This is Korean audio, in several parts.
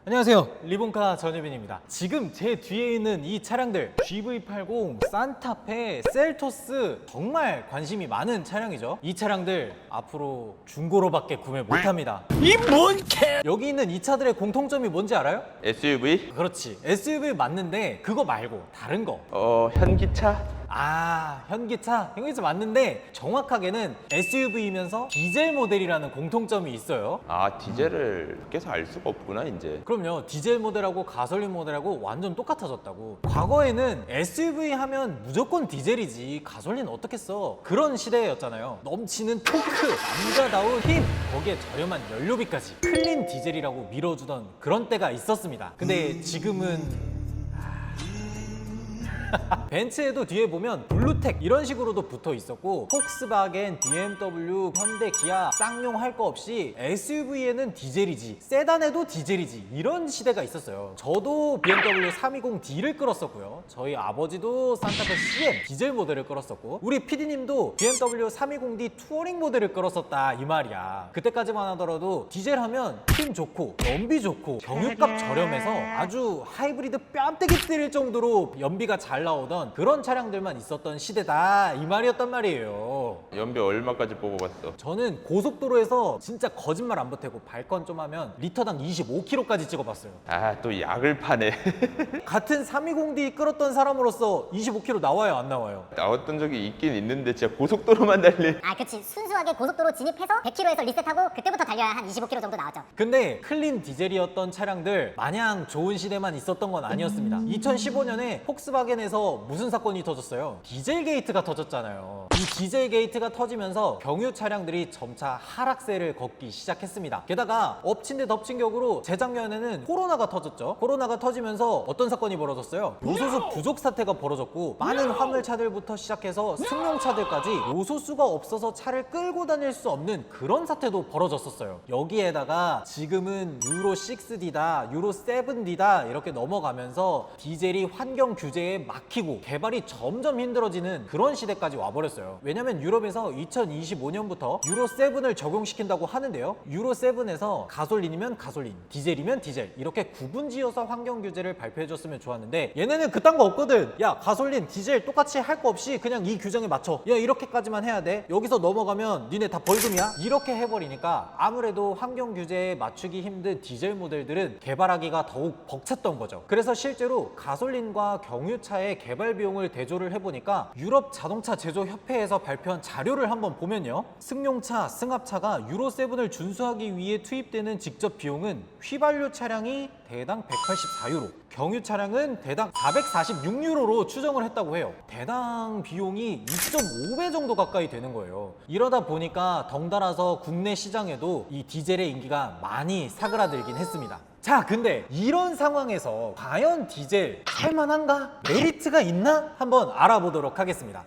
안녕하세요, 리본카 전유빈입니다. 지금 제 뒤에 있는 이 차량들 GV80, 산타페, 셀토스, 정말 관심이 많은 차량이죠. 이 차량들 앞으로 중고로밖에 구매 못합니다. 이 뭔 개! 여기 있는 이 차들의 공통점이 뭔지 알아요? SUV? 그렇지, SUV 맞는데 그거 말고 다른 거. 현기차? 현기차 맞는데 정확하게는 SUV이면서 디젤 모델이라는 공통점이 있어요. 디젤을 계속 알 수가 없구나 이제. 그럼요, 디젤 모델하고 가솔린 모델하고 완전 똑같아졌다고. 과거에는 SUV 하면 무조건 디젤이지 가솔린 어떻겠어, 그런 시대였잖아요. 넘치는 토크, 남자다운 힘, 거기에 저렴한 연료비까지 클린 디젤이라고 밀어주던 그런 때가 있었습니다. 근데 지금은 벤츠에도 뒤에 보면 블루텍 이런 식으로도 붙어 있었고, 폭스바겐, BMW, 현대, 기아 쌍용할 거 없이 SUV에는 디젤이지, 세단에도 디젤이지, 이런 시대가 있었어요. 저도 BMW 320D를 끌었었고요. 저희 아버지도 산타페 CM 디젤 모델을 끌었었고, 우리 PD님도 BMW 320D 투어링 모델을 끌었었다 이 말이야. 그때까지만 하더라도 디젤 하면 힘 좋고 연비 좋고 경유값 저렴해서 아주 하이브리드 뺨때기 때릴 정도로 연비가 잘 나오던 그런 차량들만 있었던 시대다 이 말이었단 말이에요. 연비 얼마까지 뽑아봤어? 저는 고속도로에서 진짜 거짓말 안 보태고 발건 좀 하면 리터당 25km까지 찍어봤어요. 또 약을 파네. 같은 320D 끌었던 사람으로서 25km 나와요, 안 나와요? 나왔던 적이 있긴 있는데 진짜 고속도로만 달리. 그치. 순수하게 고속도로 진입해서 100km에서 리셋하고 그때부터 달려야 한 25km 정도 나왔죠. 근데 클린 디젤이었던 차량들 마냥 좋은 시대만 있었던 건 아니었습니다. 2015년에 폭스바겐에서 무슨 사건이 터졌어요? 디젤 게이트가 터졌잖아요. 이 디젤 게이트가 터지면서 경유 차량들이 점차 하락세를 걷기 시작했습니다. 게다가 엎친 데 덮친 격으로 재작년에는 코로나가 터졌죠. 코로나가 터지면서 어떤 사건이 벌어졌어요? 요소수 부족 사태가 벌어졌고, 많은 화물차들부터 시작해서 승용차들까지 요소수가 없어서 차를 끌고 다닐 수 없는 그런 사태도 벌어졌었어요. 여기에다가 지금은 유로 6D다, 유로 7D다 이렇게 넘어가면서 디젤이 환경 규제에 막히고 개발이 점점 힘들어지는 그런 시대까지 와버렸어요. 왜냐면 유럽에서 2025년부터 유로 7을 적용시킨다고 하는데요, 유로 7에서 가솔린이면 가솔린, 디젤이면 디젤 이렇게 구분지어서 환경 규제를 발표해줬으면 좋았는데, 얘네는 그딴 거 없거든. 야, 가솔린, 디젤 똑같이 할 거 없이 그냥 이 규정에 맞춰, 야 이렇게까지만 해야 돼, 여기서 넘어가면 니네 다 벌금이야, 이렇게 해버리니까 아무래도 환경 규제에 맞추기 힘든 디젤 모델들은 개발하기가 더욱 벅찼던 거죠. 그래서 실제로 가솔린과 경유차의 개발 비용을 대조를 해보니까 유럽 자동차 제조 협회에서 발표한 자료를 한번 보면요, 승용차, 승합차가 유로 7을 준수하기 위해 투입되는 직접 비용은 휘발유 차량이 대당 184유로, 경유 차량은 대당 446유로로 추정을 했다고 해요. 대당 비용이 2.5배 정도 가까이 되는 거예요. 이러다 보니까 덩달아서 국내 시장에도 이 디젤의 인기가 많이 사그라들긴 했습니다. 자, 근데 이런 상황에서 과연 디젤 살만한가? 메리트가 있나? 한번 알아보도록 하겠습니다.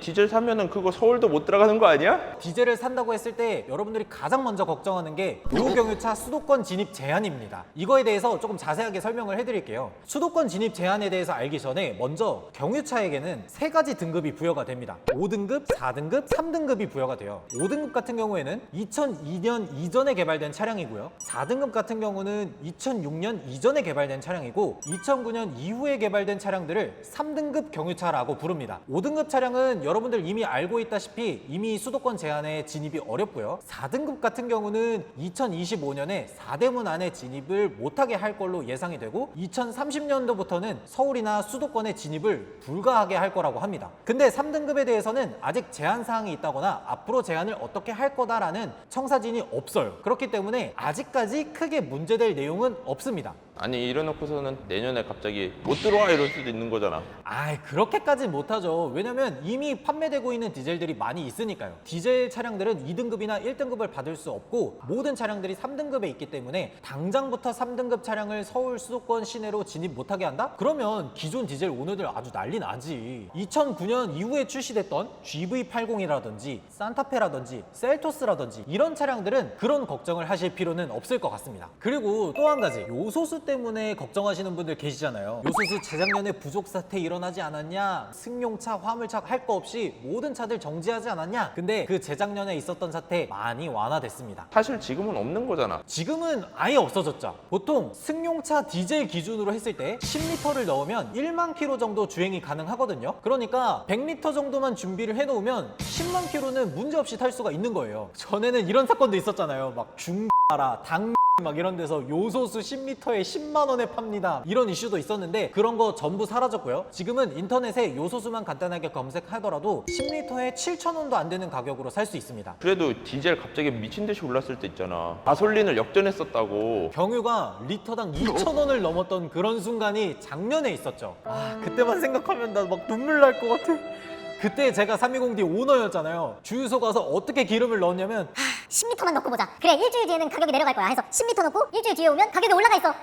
디젤 사면은 그거 서울도 못 들어가는 거 아니야? 디젤을 산다고 했을 때 여러분들이 가장 먼저 걱정하는 게 노경유차 수도권 진입 제한입니다. 이거에 대해서 조금 자세하게 설명을 해드릴게요. 수도권 진입 제한에 대해서 알기 전에 먼저 경유차에게는 세 가지 등급이 부여가 됩니다. 5등급, 4등급, 3등급이 부여가 돼요. 5등급 같은 경우에는 2002년 이전에 개발된 차량이고요. 4등급 같은 경우는 2006년 이전에 개발된 차량이고, 2009년 이후에 개발된 차량들을 3등급 경유차라고 부릅니다. 5등급 차량은 여러분들 이미 알고 있다시피 이미 수도권 제한에 진입이 어렵고요. 4등급 같은 경우는 2025년에 4대문 안에 진입을 못하게 할 걸로 예상이 되고, 2030년도부터는 서울이나 수도권에 진입을 불가하게 할 거라고 합니다. 근데 3등급에 대해서는 아직 제한 사항이 있다거나 앞으로 제한을 어떻게 할 거다라는 청사진이 없어요. 그렇기 때문에 아직까지 크게 문제될 내용은 없습니다. 이래놓고서는 내년에 갑자기 못 들어와 이럴 수도 있는 거잖아. 그렇게까지 못하죠. 왜냐면 이미 판매되고 있는 디젤들이 많이 있으니까요. 디젤 차량들은 2등급이나 1등급을 받을 수 없고, 모든 차량들이 3등급에 있기 때문에 당장부터 3등급 차량을 서울 수도권 시내로 진입 못하게 한다? 그러면 기존 디젤 오너들 아주 난리 나지. 2009년 이후에 출시됐던 GV80이라든지 산타페라든지 셀토스라든지 이런 차량들은 그런 걱정을 하실 필요는 없을 것 같습니다. 그리고 또 한 가지, 요소수 때문에 걱정하시는 분들 계시잖아요. 요소수 재작년에 부족 사태 일어나지 않았냐, 승용차, 화물차 할 거 없이 모든 차들 정지하지 않았냐. 근데 그 재작년에 있었던 사태 많이 완화됐습니다. 사실 지금은 없는 거잖아. 지금은 아예 없어졌죠. 보통 승용차 디젤 기준으로 했을 때 10리터를 넣으면 1만 킬로 정도 주행이 가능하거든요. 그러니까 100리터 정도만 준비를 해놓으면 10만 킬로는 문제없이 탈 수가 있는 거예요. 전에는 이런 사건도 있었잖아요. 막 중라라 당 막 이런 데서 요소수 10리터에 10만 원에 팝니다. 이런 이슈도 있었는데 그런 거 전부 사라졌고요. 지금은 인터넷에 요소수만 간단하게 검색하더라도 10리터에 7,000원도 안 되는 가격으로 살 수 있습니다. 그래도 디젤 갑자기 미친 듯이 올랐을 때 있잖아. 가솔린을 역전했었다고. 경유가 리터당 2,000원을 넘었던 그런 순간이 작년에 있었죠. 그때만 생각하면 나 막 눈물 날 것 같아. 그때 제가 320D 오너였잖아요. 주유소 가서 어떻게 기름을 넣었냐면 10리터만 넣고 보자. 그래, 일주일 뒤에는 가격이 내려갈 거야 해서 10리터 넣고 일주일 뒤에 오면 가격이 올라가 있어.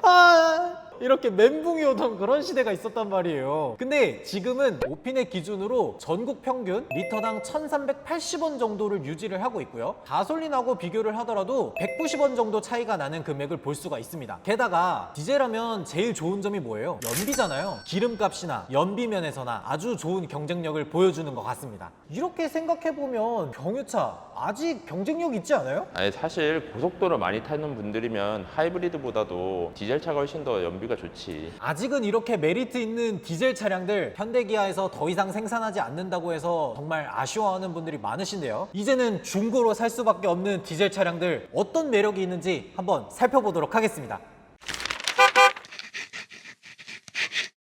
이렇게 멘붕이 오던 그런 시대가 있었단 말이에요. 근데 지금은 오피넷 기준으로 전국 평균 리터당 1,380원 정도를 유지를 하고 있고요. 가솔린하고 비교를 하더라도 190원 정도 차이가 나는 금액을 볼 수가 있습니다. 게다가 디젤하면 제일 좋은 점이 뭐예요? 연비잖아요. 기름값이나 연비 면에서나 아주 좋은 경쟁력을 보여주는 것 같습니다. 이렇게 생각해보면 경유차 아직 경쟁력 있지 않아요? 아니 사실 고속도로 많이 타는 분들이면 하이브리드보다도 디젤차가 훨씬 더 연비가 좋지. 아직은 이렇게 메리트 있는 디젤 차량들 현대기아에서 더 이상 생산하지 않는다고 해서 정말 아쉬워하는 분들이 많으신데요. 이제는 중고로 살 수밖에 없는 디젤 차량들 어떤 매력이 있는지 한번 살펴보도록 하겠습니다.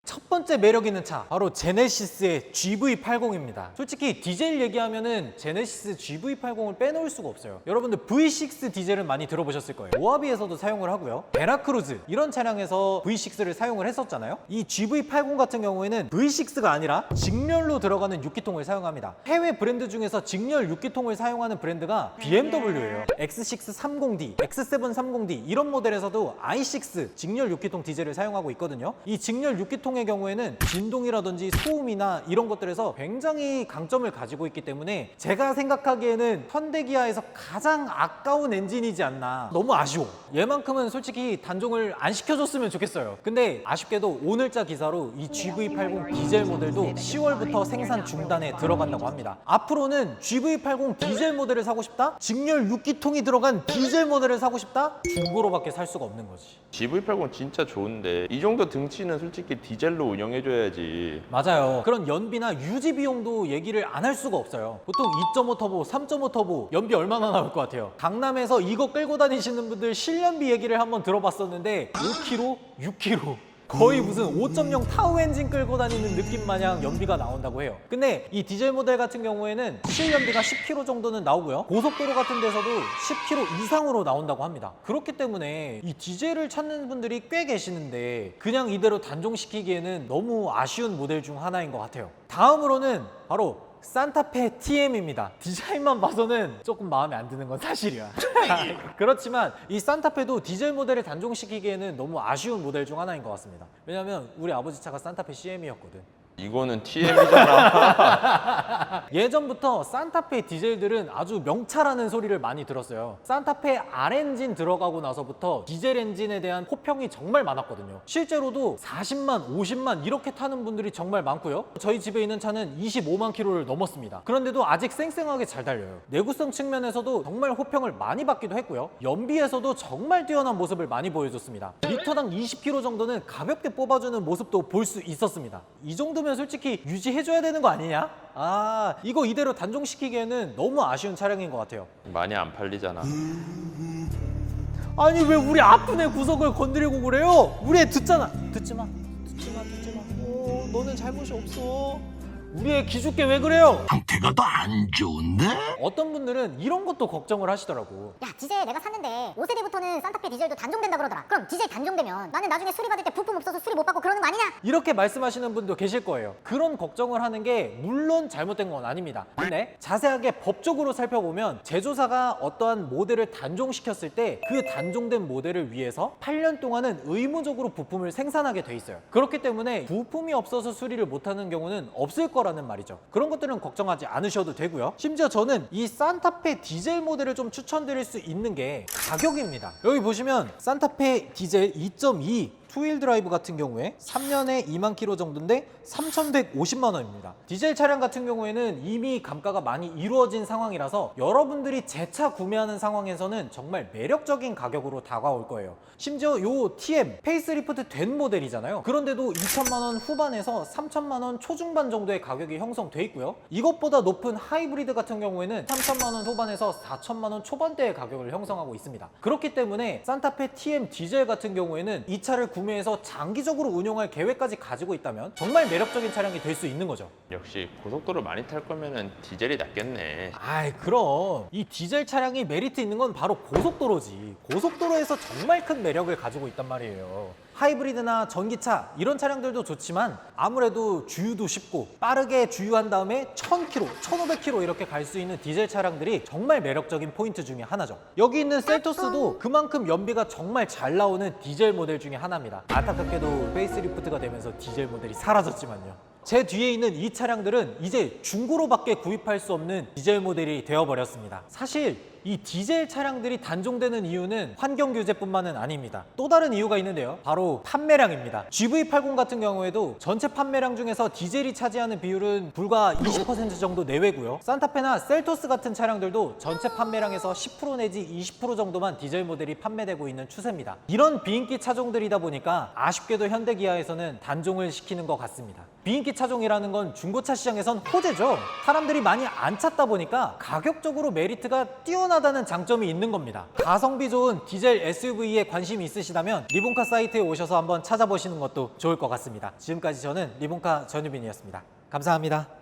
첫 번째 매력 있는 차 바로 제네시스의 GV80입니다. 솔직히 디젤 얘기하면은 제네시스 GV80을 빼놓을 수가 없어요. 여러분들 V6 디젤은 많이 들어보셨을 거예요. 모하비에서도 사용을 하고요. 베라크루즈 이런 차량에서 V6를 사용을 했었잖아요. 이 GV80 같은 경우에는 V6가 아니라 직렬로 들어가는 6기통을 사용합니다. 해외 브랜드 중에서 직렬 6기통을 사용하는 브랜드가 BMW예요. X630D, X730D 이런 모델에서도 i6 직렬 6기통 디젤을 사용하고 있거든요. 이 직렬 6기통의 경우에는 진동이라든지 소음이나 이런 것들에서 굉장히 강점을 가지고 있기 때문에 제가 생각하기에는 현대기아에서 가장 아까운 엔진이지 않나. 너무 아쉬워. 얘만큼은 솔직히 단종을 안 시켜줬으면 좋겠어요. 근데 아쉽게도 오늘자 기사로 이 GV80 디젤 모델도 10월부터 생산 중단에 들어간다고 합니다. 앞으로는 GV80 디젤 모델을 사고 싶다? 직렬 6기통이 들어간 디젤 모델을 사고 싶다? 중고로밖에 살 수가 없는 거지. GV80 진짜 좋은데 이 정도 등치는 솔직히 디젤로 운영해줘야지. 맞아요. 그런 연비나 유지 비용도 얘기를 안 할 수가 없어요. 보통 2.5 터보, 3.5 터보 연비 얼마나 나올 것 같아요? 강남에서 이거 끌고 다니시는 분들 실연비 얘기를 한번 들어봤었는데 5kg, 6kg 거의 무슨 5.0 타우 엔진 끌고 다니는 느낌 마냥 연비가 나온다고 해요. 근데 이 디젤 모델 같은 경우에는 실연비가 10km 정도는 나오고요. 고속도로 같은 데서도 10km 이상으로 나온다고 합니다. 그렇기 때문에 이 디젤을 찾는 분들이 꽤 계시는데 그냥 이대로 단종시키기에는 너무 아쉬운 모델 중 하나인 것 같아요. 다음으로는 바로 산타페 TM입니다. 디자인만 봐서는 조금 마음에 안 드는 건 사실이야. 그렇지만 이 산타페도 디젤 모델을 단종시키기에는 너무 아쉬운 모델 중 하나인 것 같습니다. 왜냐면 우리 아버지 차가 산타페 CM이었거든. 이거는 TM이잖아. 예전부터 산타페 디젤들은 아주 명차라는 소리를 많이 들었어요. 산타페 R엔진 들어가고 나서부터 디젤 엔진에 대한 호평이 정말 많았거든요. 실제로도 40만, 50만 이렇게 타는 분들이 정말 많고요. 저희 집에 있는 차는 25만 킬로를 넘었습니다. 그런데도 아직 쌩쌩하게 잘 달려요. 내구성 측면에서도 정말 호평을 많이 받기도 했고요. 연비에서도 정말 뛰어난 모습을 많이 보여줬습니다. 리터당 20km 정도는 가볍게 뽑아주는 모습도 볼 수 있었습니다. 이 정도면 솔직히 유지해줘야 되는 거 아니냐? 이거 이대로 단종시키기에는 너무 아쉬운 차량인 것 같아요. 많이 안 팔리잖아. 아니 왜 우리 아픈 애 구석을 건드리고 그래요? 우리 애 듣잖아. 듣지 마. 너는 잘못이 없어. 우리 애 기죽게 왜 그래요? 상태가 더 안 좋은데? 어떤 분들은 이런 것도 걱정을 하시더라고. 야, 디젤 내가 샀는데 5세대부터는 산타페 디젤도 단종된다 그러더라. 그럼 디젤 단종되면 나는 나중에 수리 받을 때 부품 없어서 수리 못 받고 그러는 거 아니냐? 이렇게 말씀하시는 분도 계실 거예요. 그런 걱정을 하는 게 물론 잘못된 건 아닙니다. 근데 자세하게 법적으로 살펴보면 제조사가 어떠한 모델을 단종시켰을 때 그 단종된 모델을 위해서 8년 동안은 의무적으로 부품을 생산하게 돼 있어요. 그렇기 때문에 부품이 없어서 수리를 못하는 경우는 없을 거라고 거라는 말이죠. 그런 것들은 걱정하지 않으셔도 되고요. 심지어 저는 이 산타페 디젤 모델을 좀 추천드릴 수 있는 게 가격입니다. 여기 보시면 산타페 디젤 2.2 투휠 드라이브 같은 경우에 3년에 2만 킬로 정도인데 3,150만 원입니다. 디젤 차량 같은 경우에는 이미 감가가 많이 이루어진 상황이라서 여러분들이 재차 구매하는 상황에서는 정말 매력적인 가격으로 다가올 거예요. 심지어 요 TM 페이스리프트 된 모델이잖아요. 그런데도 2천만 원 후반에서 3천만 원 초중반 정도의 가격이 형성돼 있고요. 이것보다 높은 하이브리드 같은 경우에는 3천만 원 후반에서 4천만 원 초반대의 가격을 형성하고 있습니다. 그렇기 때문에 산타페 TM 디젤 같은 경우에는 이 차를 구매해서 장기적으로 운용할 계획까지 가지고 있다면 정말 매력적인 차량이 될 수 있는 거죠. 역시 고속도로 많이 탈 거면은 디젤이 낫겠네. 아이 그럼 이 디젤 차량이 메리트 있는 건 바로 고속도로지. 고속도로에서 정말 큰 매력을 가지고 있단 말이에요. 하이브리드나 전기차 이런 차량들도 좋지만 아무래도 주유도 쉽고 빠르게 주유한 다음에 1000km, 1500km 이렇게 갈 수 있는 디젤 차량들이 정말 매력적인 포인트 중에 하나죠. 여기 있는 셀토스도 그만큼 연비가 정말 잘 나오는 디젤 모델 중에 하나입니다. 안타깝게도 페이스리프트가 되면서 디젤 모델이 사라졌지만요. 제 뒤에 있는 이 차량들은 이제 중고로밖에 구입할 수 없는 디젤 모델이 되어버렸습니다. 사실 이 디젤 차량들이 단종되는 이유는 환경 규제뿐만은 아닙니다. 또 다른 이유가 있는데요. 바로 판매량입니다. GV80 같은 경우에도 전체 판매량 중에서 디젤이 차지하는 비율은 불과 20% 정도 내외고요. 산타페나 셀토스 같은 차량들도 전체 판매량에서 10% 내지 20% 정도만 디젤 모델이 판매되고 있는 추세입니다. 이런 비인기 차종들이다 보니까 아쉽게도 현대기아에서는 단종을 시키는 것 같습니다. 비인기 차종이라는 건 중고차 시장에선 호재죠. 사람들이 많이 안 찾다 보니까 가격적으로 메리트가 뛰어나다는 장점이 있는 겁니다. 가성비 좋은 디젤 SUV에 관심이 있으시다면 리본카 사이트에 오셔서 한번 찾아보시는 것도 좋을 것 같습니다. 지금까지 저는 리본카 전유빈이었습니다. 감사합니다.